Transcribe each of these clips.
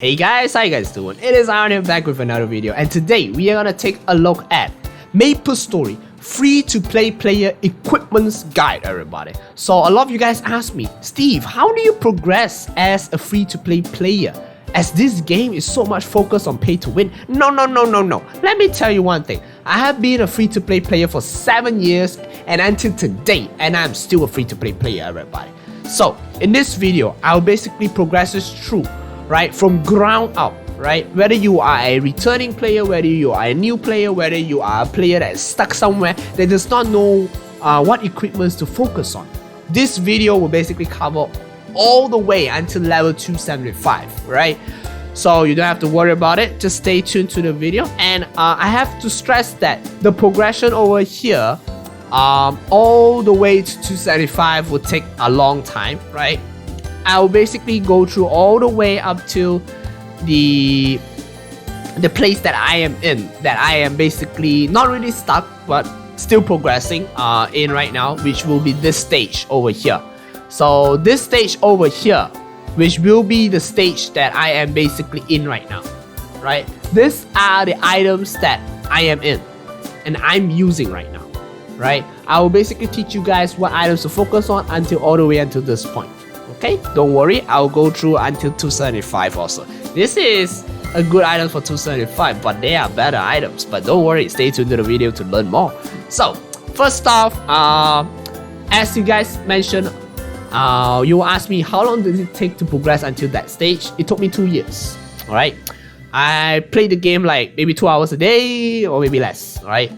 Hey guys, how you guys doing? It is Arcane back with another video, and today we are gonna take a look at MapleStory free-to-play player equipments guide, everybody. So a lot of you guys ask me, Steve, how do you progress as a free-to-play player? As this game is so much focused on pay to win. No. Let me tell you one thing. I have been a free-to-play player for 7 years and until today, and I'm still a free-to-play player, everybody. So in this video, I'll basically progress this through, right, from ground up, right? Whether you are a returning player, whether you are a new player, whether you are a player that is stuck somewhere that does not know what equipments to focus on. This video will basically cover all the way until level 275, right? So you don't have to worry about it. Just stay tuned to the video. And I have to stress that the progression over here, all the way to 275 will take a long time, right? I'll basically go through all the way up to the place that I am in, that I am basically not really stuck, but still progressing in right now, which will be this stage over here. So this stage over here, which will be the stage that I am basically in right now, right? These are the items that I am in and I'm using right now, right? I will basically teach you guys what items to focus on until all the way until this point. Okay, don't worry, I'll go through until 275 also. This is a good item for 275, but they are better items. But don't worry, stay tuned to the video to learn more. So first off, as you guys mentioned, you will ask me how long does it take to progress until that stage. It took me 2 years. All right, I played the game like maybe 2 hours a day or maybe less. All right,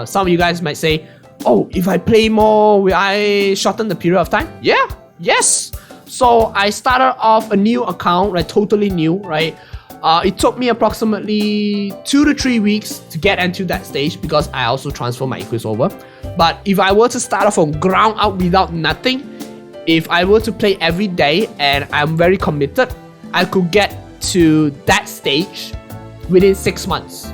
some of you guys might say, oh, if I play more, will I shorten the period of time? Yeah, yes. So I started off a new account, right? Totally new, right? It took me approximately 2 to 3 weeks to get into that stage because I also transfer my equips over. But if I were to start off from ground up without nothing, if I were to play every day and I'm very committed, I could get to that stage within 6 months.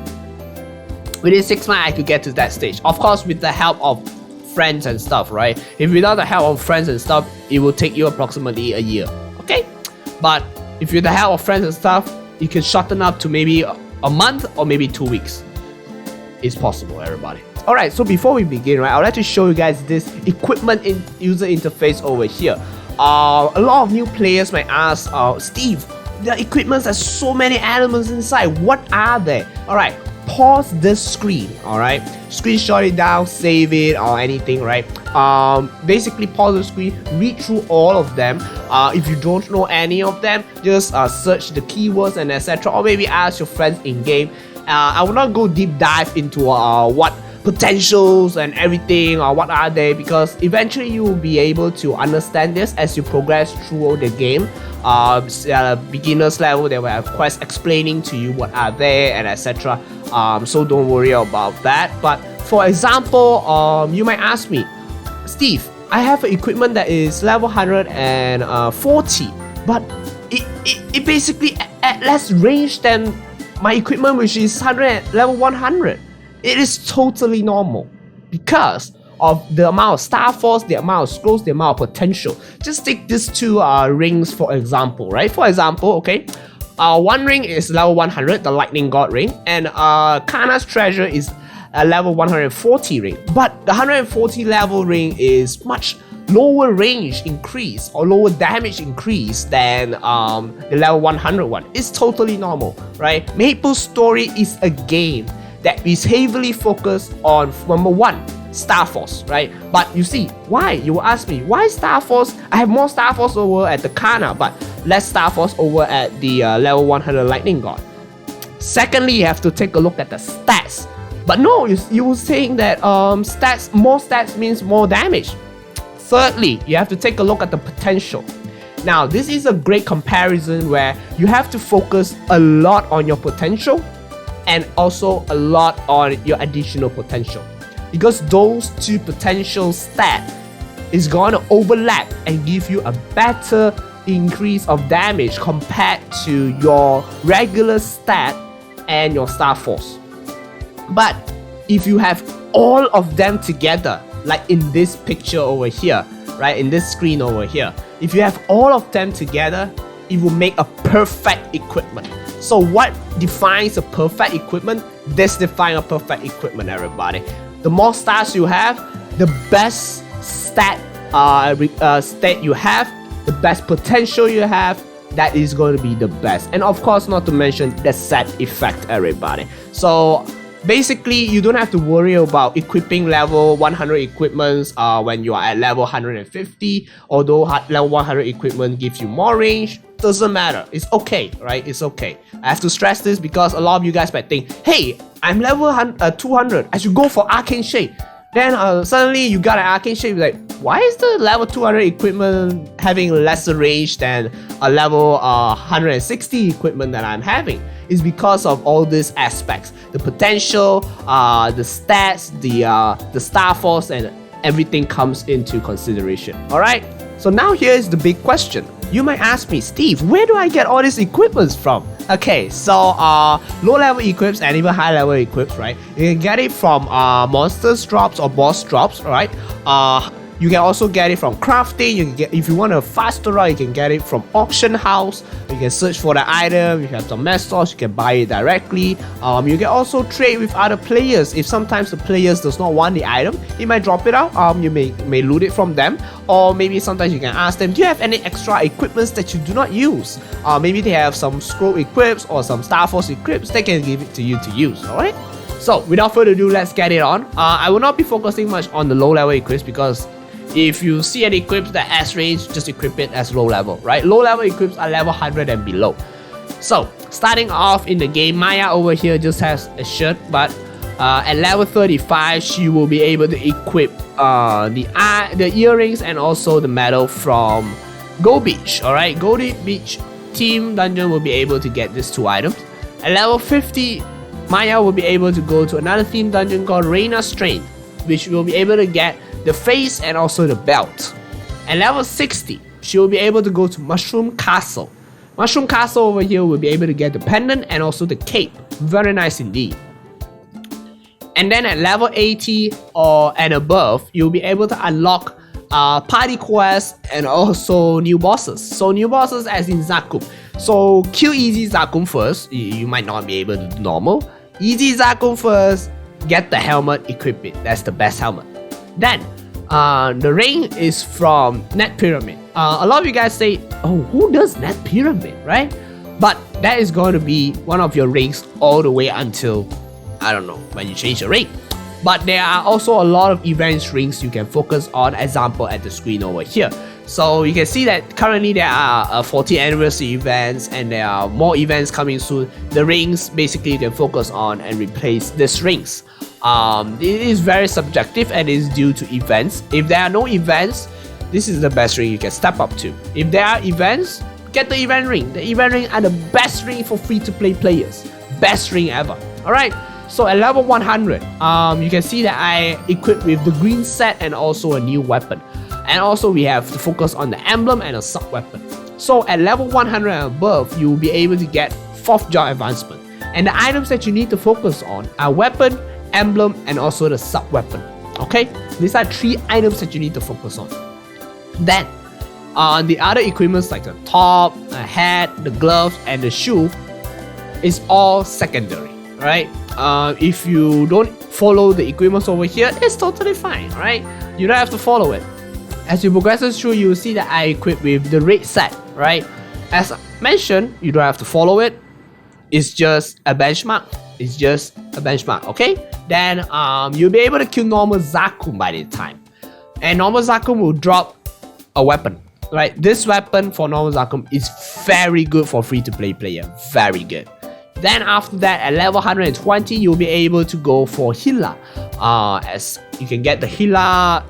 Within 6 months, I could get to that stage. Of course, with the help of friends and stuff, right? If without the help of friends and stuff, it will take you approximately a year, okay? But if with the help of friends and stuff, you can shorten up to maybe a month or maybe 2 weeks. It's possible, everybody. Alright, so before we begin, right, I'd like to show you guys this equipment user interface over here. A lot of new players might ask, Steve, the equipment has so many elements inside. What are they? Alright, pause this screen, alright? Screenshot it down, save it, or anything, right? Basically pause the screen, read through all of them. If you don't know any of them, just search the keywords and etc. Or maybe ask your friends in game. I will not go deep dive into what potentials and everything or what are they, because eventually you will be able to understand this as you progress through the game. Beginners level, they will have quests explaining to you what are they and etc. So don't worry about that. But for example, you might ask me, Steve, I have an equipment that is level 140, but it basically at less range than my equipment, which is level 100. It is totally normal because of the amount of star force, the amount of scrolls, the amount of potential. Just take these two rings for example, right? For example, okay, one ring is level 100, the lightning god ring, and Kana's treasure is a level 140 ring. But the 140 level ring is much lower range increase or lower damage increase than the level 100 one. It's totally normal, right? MapleStory is a game that is heavily focused on, number one, Star Force, right? But you see, why? You will ask me, why Star Force? I have more Star Force over at the Kana, but less Star Force over at the level 100 Lightning God. Secondly, you have to take a look at the stats. But no, you were saying that more stats means more damage. Thirdly, you have to take a look at the potential. Now, this is a great comparison where you have to focus a lot on your potential and also a lot on your additional potential, because those two potential stats is going to overlap and give you a better increase of damage compared to your regular stat and your star force. But if you have all of them together, like in this picture over here, right, in this screen over here, if you have all of them together, it will make a perfect equipment. So what defines a perfect equipment? This defines a perfect equipment, everybody. The more stars you have, the best stat you have, the best potential you have, that is going to be the best. And of course, not to mention the set effect, everybody. So basically, you don't have to worry about equipping level 100 equipments when you are at level 150. Although level 100 equipment gives you more range, doesn't matter. It's okay, right? It's okay. I have to stress this because a lot of you guys might think, hey, I'm level 200. I should go for Arcane Shade. Then suddenly you got an Arcane Shade. Like, why is the level 200 equipment having lesser range than a level 160 equipment that I'm having? It's because of all these aspects: the potential, the stats, the star force, and everything comes into consideration. All right. So now here is the big question. You might ask me, Steve, where do I get all these equipments from? Okay, so low level equips and even high level equips, right? You can get it from monsters drops or boss drops, right? You can also get it from crafting. You can get, if you want a faster route, you can get it from auction house. You can search for the item. You have some mess stores, you can buy it directly. You can also trade with other players. If sometimes the players does not want the item, he might drop it out. You may loot it from them, or maybe sometimes you can ask them, do you have any extra equipments that you do not use? Maybe they have some scroll equips or some Star Force equips. They can give it to you to use. All right. So without further ado, let's get it on. I will not be focusing much on the low level equips because if you see an equip that has range, just equip it as low level, right? Low level equips are level 100 and below. So starting off in the game, Maya over here just has a shirt, but at level 35, she will be able to equip the earrings and also the medal from Gold Beach. All right, Gold Beach team dungeon will be able to get these two items. At level 50, Maya will be able to go to another theme dungeon called Reina's Strain, which will be able to get the face and also the belt. At level 60, she will be able to go to Mushroom Castle. Mushroom Castle over here will be able to get the pendant and also the cape. Very nice indeed. And then at level 80 or and above, you'll be able to unlock party quests and also new bosses. So new bosses as in Zakum. So kill easy Zakum first. You might not be able to do normal. Easy Zakum first. Get the helmet, equip it. That's the best helmet. Then the ring is from Net Pyramid. A lot of you guys say, oh, who does Net Pyramid, right? But that is going to be one of your rings all the way until, I don't know, when you change the ring. But there are also a lot of events rings you can focus on, example at the screen over here. So you can see that currently there are 40 anniversary events and there are more events coming soon. The rings basically you can focus on and replace these rings. It is very subjective and is due to events. If there are no events, this is the best ring you can step up to. If there are events, get the event ring. The event ring are the best ring for free-to-play players. Best ring ever. Alright, so at level 100, you can see that I equipped with the green set and also a new weapon. And also we have to focus on the emblem and a sub-weapon. So at level 100 and above, you will be able to get 4th job advancement. And the items that you need to focus on are weapon, emblem, and also the sub-weapon. Okay, these are 3 items that you need to focus on. Then the other equipments like the top, the hat, the gloves, and the shoe is all secondary. Right? If you don't follow the equipments over here, it's totally fine. Right? You don't have to follow it. As you progress through, you will see that I equip with the red set. Right? As mentioned, you don't have to follow it. It's just a benchmark. It's just a benchmark, okay? Then you'll be able to kill normal Zakum by the time. And normal Zakum will drop a weapon, right? This weapon for normal Zakum is very good for free-to-play player. Very good. Then after that, at level 120, you'll be able to go for Hila. As you can get the Hila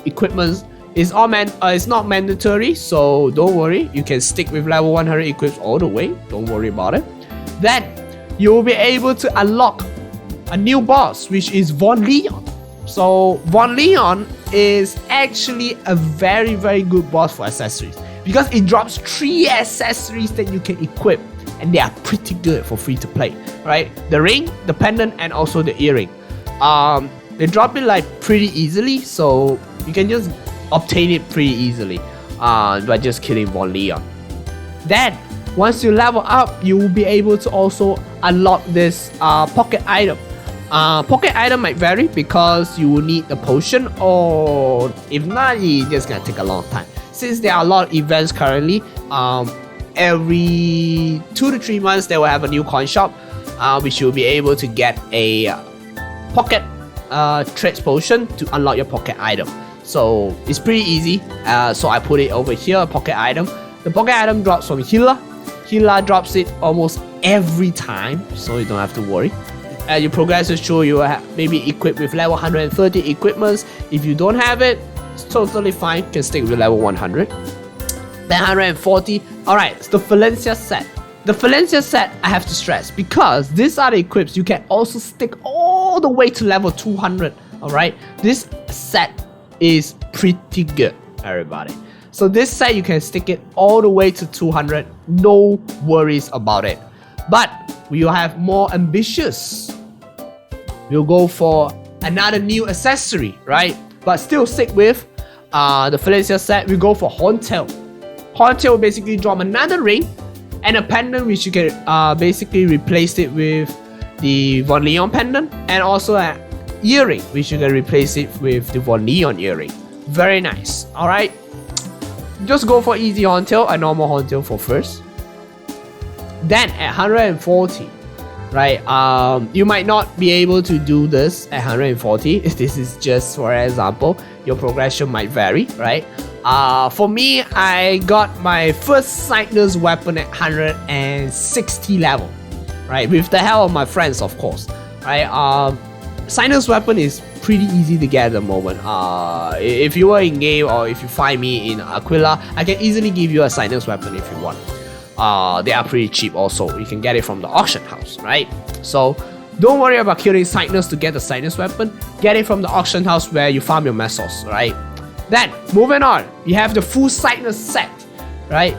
equipment. It's not mandatory, so don't worry. You can stick with level 100 equips all the way. Don't worry about it. Then you will be able to unlock a new boss, which is Von Leon. So Von Leon is actually a very, very good boss for accessories because it drops 3 accessories that you can equip, and they are pretty good for free to play, right? The ring, the pendant, and also the earring. They drop it like pretty easily, so you can just obtain it pretty easily by just killing Von Leon. Then once you level up, you will be able to also unlock this pocket item. Pocket item might vary because you will need the potion, or if not, it's just gonna take a long time. Since there are a lot of events currently, every 2 to 3 months they will have a new coin shop, which you'll be able to get a pocket trades potion to unlock your pocket item. So it's pretty easy. So I put it over here, pocket item. The pocket item drops from healer. Healer drops it almost every time, so you don't have to worry. As you progress through, you will maybe equipped with level 130 equipments. If you don't have it, it's totally fine. You can stick with level 100. Then 140. Alright, it's the Valencia set. The Valencia set, I have to stress, because these are the equips you can also stick all the way to level 200. Alright, this set is pretty good, everybody. So this set you can stick it all the way to 200, no worries about it. But we will have more ambitious. We'll go for another new accessory, right? But still stick with the Valencia set. We go for Horntail. Horntail will basically drop another ring and a pendant, which you can basically replace it with the Von Leon pendant, and also an earring, which you can replace it with the Von Leon earring. Very nice. All right, just go for easy Horntail, a normal Horntail for first. Then at 140, right? You might not be able to do this at 140. This is just for example. Your progression might vary, right? For me, I got my first Cygnus weapon at 160 level, right? With the help of my friends, of course, right? Cygnus weapon is pretty easy to get at the moment. If you were in game, or if you find me in Aquila, I can easily give you a Cygnus weapon if you want. They are pretty cheap also. You can get it from the auction house, right? So don't worry about killing Cygnus to get the Cygnus weapon. Get it from the auction house where you farm your mesos, right? Then moving on, you have the full Cygnus set, right?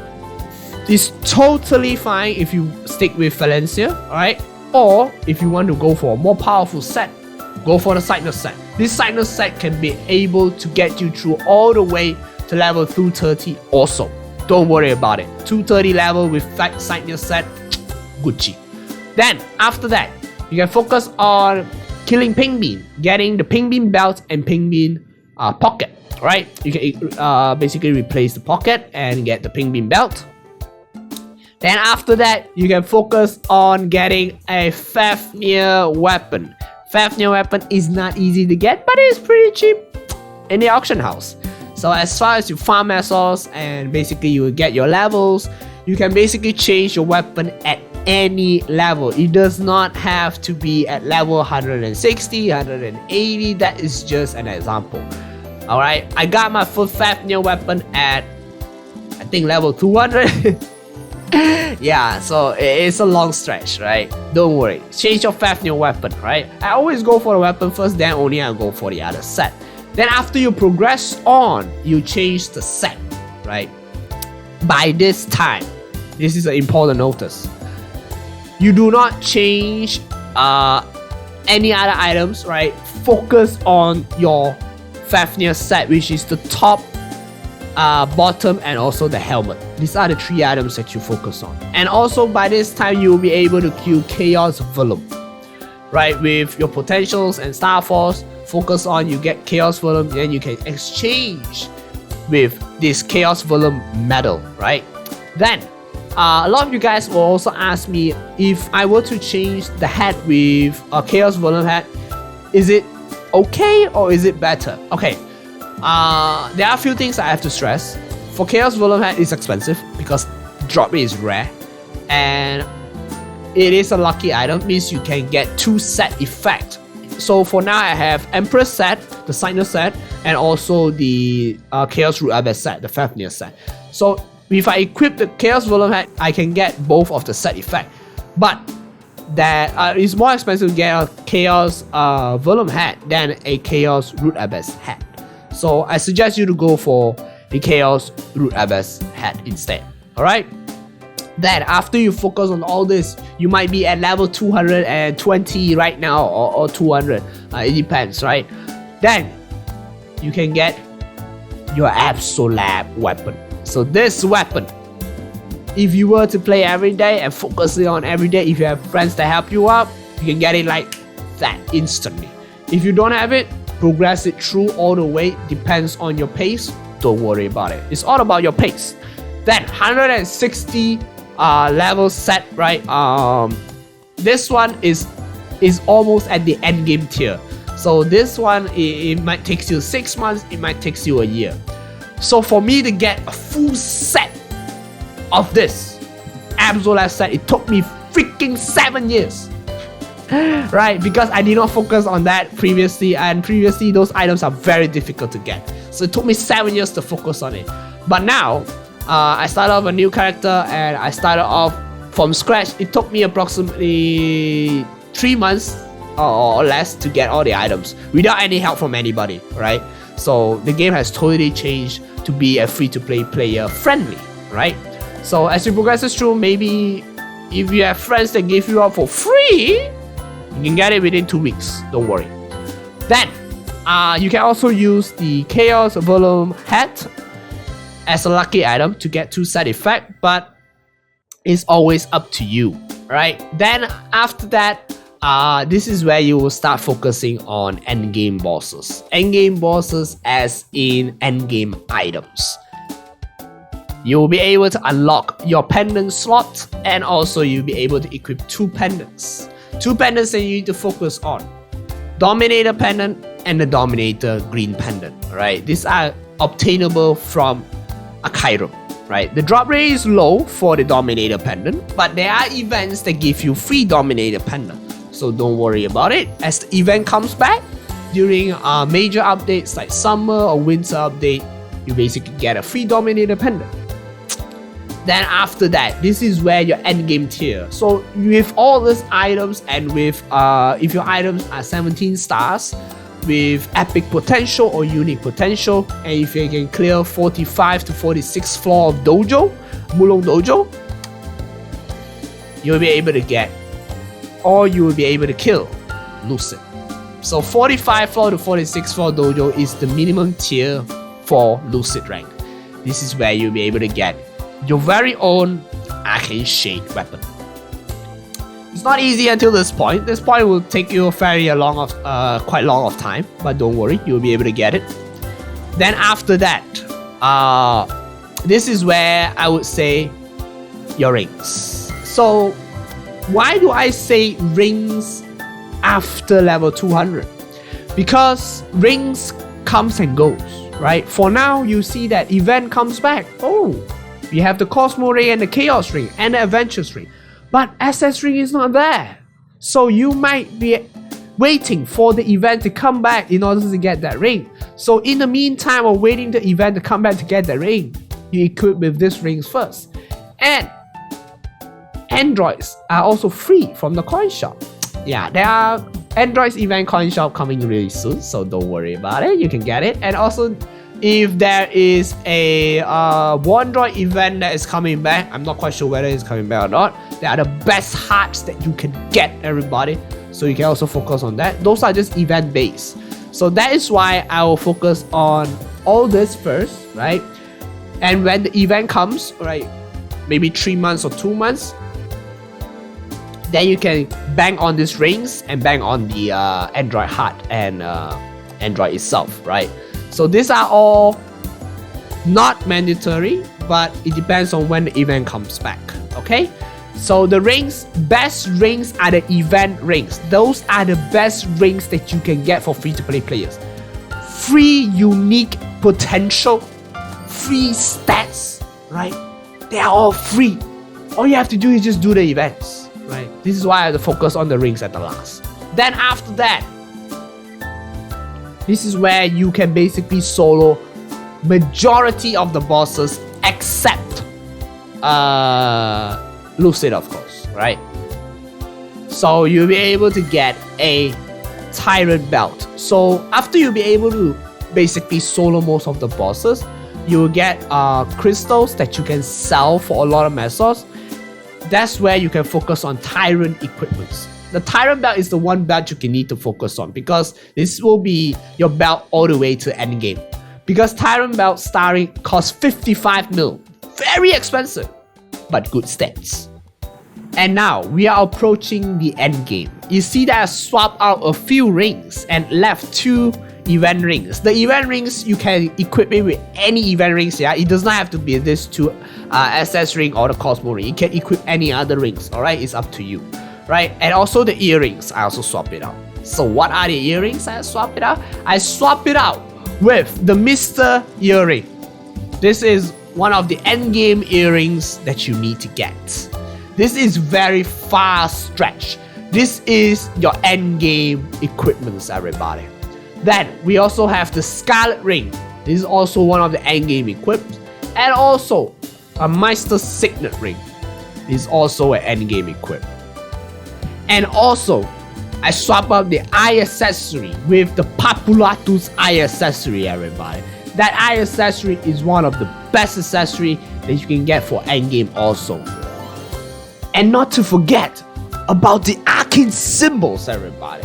It's totally fine if you stick with Valencia, right? Or if you want to go for a more powerful set, go for the Cygnus set. This Cygnus set can be able to get you through all the way to level 230 also. Don't worry about it. 230 level with Cygnus set, Gucci. Then after that, you can focus on killing Ping Bean, getting the Ping Bean belt and Ping Bean pocket, right? You can basically replace the pocket and get the Ping Bean belt. Then after that, you can focus on getting a Fafnir weapon. Fafnir weapon is not easy to get, but it's pretty cheap in the auction house. So as far as you farm mesos and basically you get your levels, you can basically change your weapon at any level. It does not have to be at level 160, 180. That is just an example. Alright, I got my full Fafnir weapon at, I think, level 200. Yeah, so it's a long stretch, right? Don't worry. Change your Fafnir weapon, right? I always go for the weapon first, then only I go for the other set. Then after you progress on, you change the set, right? By this time, this is an important notice. You do not change any other items, right? Focus on your Fafnir set, which is the top, bottom, and also the helmet. These are the 3 items that you focus on. And also by this time, you will be able to kill Chaos Venom, right? With your potentials and Star Force, focus on, you get Chaos Venom, then you can exchange with this Chaos Venom medal, right? Then a lot of you guys will also ask me, if I were to change the hat with a Chaos Venom hat, is it okay or is it better? Okay, there are a few things I have to stress. For Chaos Venom hat, it's expensive because drop rate is rare, and it is a lucky item, means you can get 2 set effect. So for now, I have Empress set, the Cygnus set, and also the Chaos Root Abyss set, the Fafnir set. So if I equip the Chaos Venom hat, I can get both of the set effect. But that is more expensive to get a Chaos Venom hat than a Chaos Root Abyss hat. So I suggest you to go for the Chaos Root Abyss hat instead. Alright? Then after you focus on all this, you might be at level 220 right now, or 200. It depends, right? Then you can get your Absolab weapon. So this weapon if you were to play every day and focusing on every day, if you have friends that help you out, you can get it like that instantly. If you don't have it, progress it through all the way, depends on your pace. Don't worry about it. It's all about your pace. Then 160 level set, right? This one is almost at the end game tier. So this one, it might take you 6 months, it might take you a year. So for me to get a full set of this Absolab set, it took me freaking 7 years. Right, because I did not focus on that previously, and previously those items are very difficult to get. So it took me 7 years to focus on it. But now, I started off a new character and I started off from scratch. It took me approximately 3 months or less to get all the items without any help from anybody, right? So the game has totally changed to be a free-to-play player friendly, right? So as you progress through, maybe if you have friends that give you out for free, you can get it within 2 weeks, don't worry. Then, you can also use the Chaos Volume hat as a lucky item to get 2 set effect, but it's always up to you, right? Then after that, this is where you will start focusing on endgame bosses. Endgame bosses as in endgame items. You will be able to unlock your pendant slot, and also you'll be able to equip 2 pendants. 2 pendants that you need to focus on. Dominator pendant and the Dominator green pendant, right? These are obtainable from a Chiron, right? The drop rate is low for the Dominator pendant, but there are events that give you free Dominator pendant. So don't worry about it. As the event comes back, during major updates like summer or winter update, you basically get a free Dominator pendant. Then after that, this is where your endgame tier. So with all these items, and with if your items are 17 stars with epic potential or unique potential, and if you can clear 45 to 46 floor of dojo, Mulong dojo, you'll be able to get, or you will be able to kill Lucid. So 45 floor to 46 floor dojo is the minimum tier for Lucid rank. This is where you'll be able to get your very own Arcane Shade weapon. It's not easy until this point. This point will take you quite long of time, but don't worry, you'll be able to get it. Then after that, this is where I would say your rings. So why do I say rings after level 200? Because rings comes and goes, right? For now, you see that event comes back. Oh, we have the Cosmo ring and the Chaos ring and the Adventures ring, but SS ring is not there. So you might be waiting for the event to come back in order to get that ring. So in the meantime of waiting the event to come back to get that ring, you equip with these rings first. And androids are also free from the coin shop. Yeah, there are androids event coin shop coming really soon, so don't worry about it, you can get it. And also, if there is a Wandroid event that is coming back, I'm not quite sure whether it's coming back or not, they are the best hearts that you can get, everybody. So you can also focus on that. Those are just event based. So that is why I will focus on all this first, right? And when the event comes, right, maybe 3 months or 2 months, then you can bang on these rings and bang on the Android heart and Android itself, right? So these are all not mandatory, but it depends on when the event comes back, okay? So the rings, best rings are the event rings. Those are the best rings that you can get for free-to-play players. Free unique potential, free stats, right? They are all free. All you have to do is just do the events, right? This is why I have to focus on the rings at the last. Then after that, this is where you can basically solo majority of the bosses except Lucid, of course, right? So you'll be able to get a Tyrant Belt. So after you'll be able to basically solo most of the bosses, you will get crystals that you can sell for a lot of mesos. That's where you can focus on Tyrant equipments. The Tyrant Belt is the one belt you can need to focus on, because this will be your belt all the way to endgame. Because Tyrant Belt starting costs 55 mil. Very expensive. but good stats. And now we are approaching the end game. You see that I swapped out a few rings and left 2 event rings. The event rings, you can equip it with any event rings, yeah? It does not have to be this 2 SS ring or the Cosmo ring. You can equip any other rings, alright? It's up to you, right? And also the earrings, I also swap it out. So what are the earrings I swap it out? I swap it out with the Mr. earring. This is one of the end game earrings that you need to get. This is very far stretch. This is your end game equipments, everybody. Then we also have the Scarlet ring. This is also one of the end game equips. And also a Meister Signet ring. This is also an end game equip. And also I swap out the eye accessory with the Papulatus eye accessory, everybody. That eye accessory is one of the best accessory that you can get for end game also. And not to forget about the Arcane Symbols, everybody.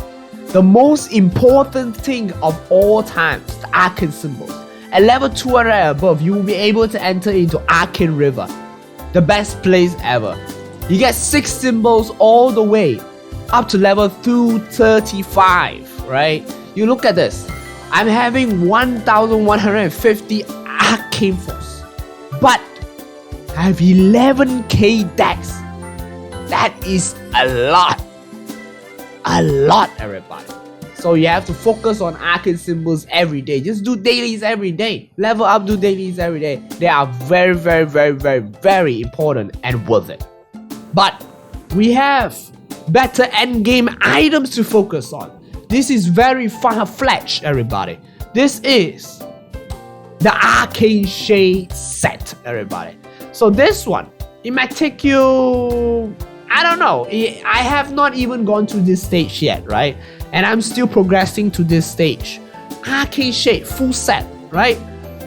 The most important thing of all times, the Arcane Symbols. At level 200 and above, you will be able to enter into Arcane River. The best place ever. You get 6 symbols all the way up to level 235, right? You look at this. I'm having 1150 Arcane Force. But I have 11k dex. That is a lot. A lot, everybody. So you have to focus on Arcane Symbols every day. Just do dailies every day. Level up, do dailies every day. They are very, very, very, very, very important and worth it. But we have better endgame items to focus on. This is very far-fetched, everybody. This is the Arcane Shade set, everybody. So this one, it might take you, I don't know, I have not even gone to this stage yet, right? And I'm still progressing to this stage. Arcane Shade, full set, right?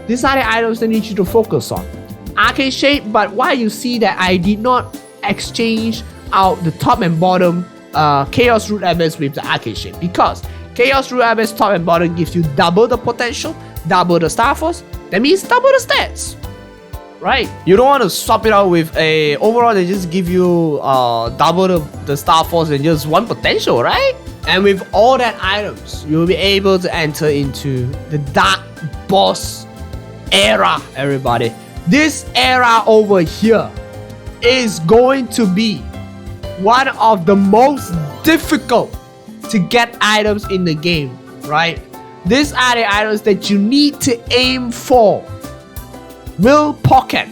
These are the items that need you to focus on. Arcane Shade, but why you see that I did not exchange out the top and bottom Chaos Root Abyss with the Arcane Shade, because Chaos Root Abyss top and bottom gives you double the potential, double the Star Force, that means double the stats. Right? You don't want to swap it out with a overall they just give you double the Star Force and just 1 potential, right? And with all that items, you'll be able to enter into the Dark Boss era, everybody. This era over here is going to be one of the most difficult to get items in the game, right? These are the items that you need to aim for. Will Pocket,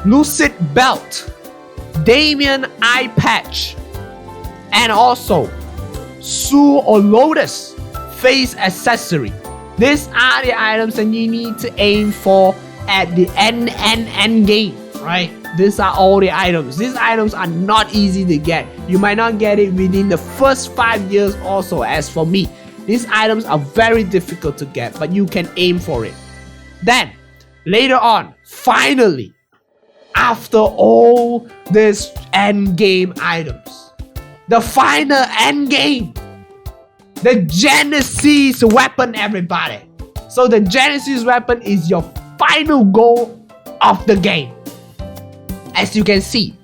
Lucid Belt, Damien Eye Patch, and also Sue or Lotus Face Accessory. These are the items that you need to aim for at the end game, right? These are all the items. These items are not easy to get. You might not get it within the first 5 years also. As for me, these items are very difficult to get, but you can aim for it. Then later on, finally, after all these end game items, the final end game, the Genesis weapon, everybody. So the Genesis weapon is your final goal of the game. As you can see,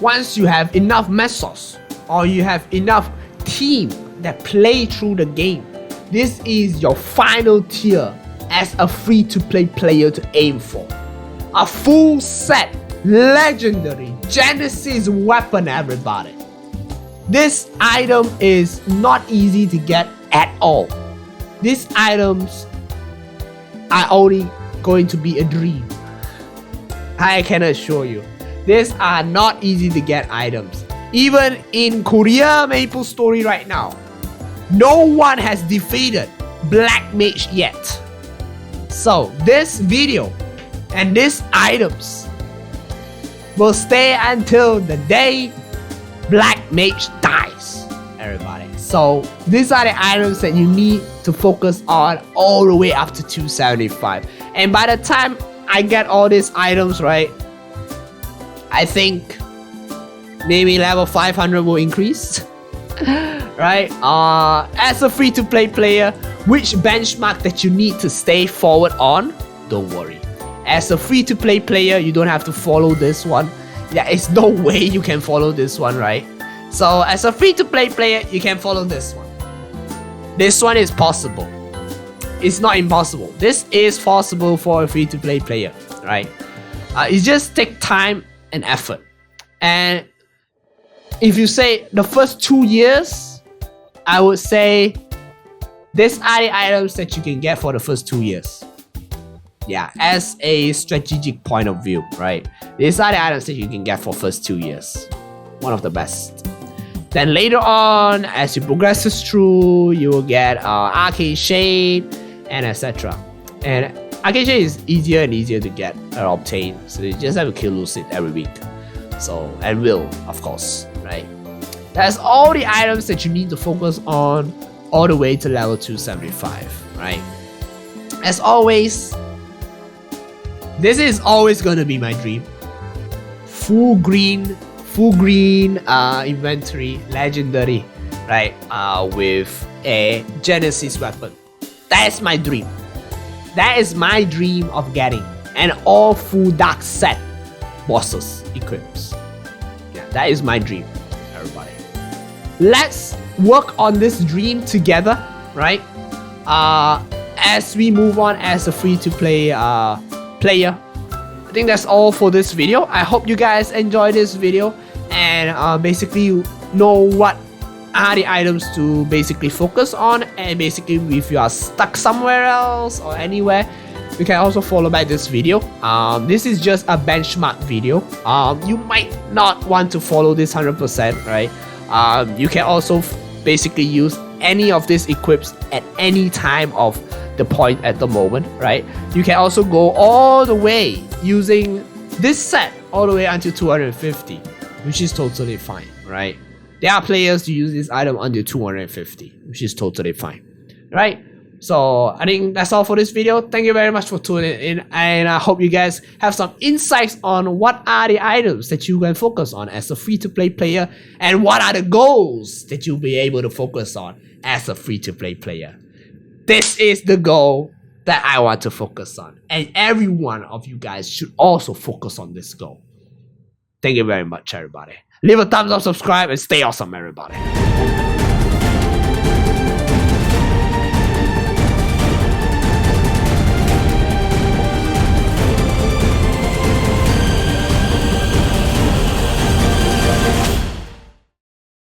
once you have enough Mesos or you have enough team that play through the game, this is your final tier as a free-to-play player to aim for. A full set legendary Genesis weapon, everybody. This item is not easy to get at all. These items are only going to be a dream. I can assure you. These are not easy to get items. Even in Korea MapleStory right now, no one has defeated Black Mage yet. So this video and these items will stay until the day Black Mage dies, everybody. So these are the items that you need to focus on all the way up to 275. And by the time I get all these items, right, I think maybe level 500 will increase. Right? As a free-to-play player, which benchmark that you need to stay forward on? Don't worry. As a free-to-play player, you don't have to follow this one. Yeah, it's no way you can follow this one, right? So as a free-to-play player, you can follow this one. This one is possible. It's not impossible. This is possible for a free-to-play player, right? It just takes time and effort. And if you say the first 2 years, I would say these are the items that you can get for the first 2 years. Yeah, as a strategic point of view, right? These are the items that you can get for first 2 years. One of the best. Then later on, as you progresses through, you will get Arcane Shade and etc. And Arcane Shade is easier and easier to get and obtain. So you just have to kill Lucid every week. So, and will, of course, right? That's all the items that you need to focus on all the way to level 275, right? As always, this is always gonna be my dream. Full green inventory, legendary, right? With a Genesis weapon. That is my dream. That is my dream of getting an all full dark set bosses equips. Yeah, that is my dream, everybody. Let's work on this dream together, right? As we move on as a free-to-play player. I think that's all for this video. I hope you guys enjoyed this video and basically know what are the items to basically focus on, and basically if you are stuck somewhere else or anywhere, you can also follow back this video. This is just a benchmark video. You might not want to follow this 100%, right? You can also basically use any of these equips at any time of the point at the moment, right? You can also go all the way using this set all the way until 250, which is totally fine, right? There are players to use this item under 250, which is totally fine, right? So I think that's all for this video. Thank you very much for tuning in, and I hope you guys have some insights on what are the items that you can focus on as a free-to-play player, and what are the goals that you'll be able to focus on as a free-to-play player. This is the goal that I want to focus on, and every one of you guys should also focus on this goal. Thank you very much, everybody. Leave a thumbs up, subscribe, and stay awesome, everybody.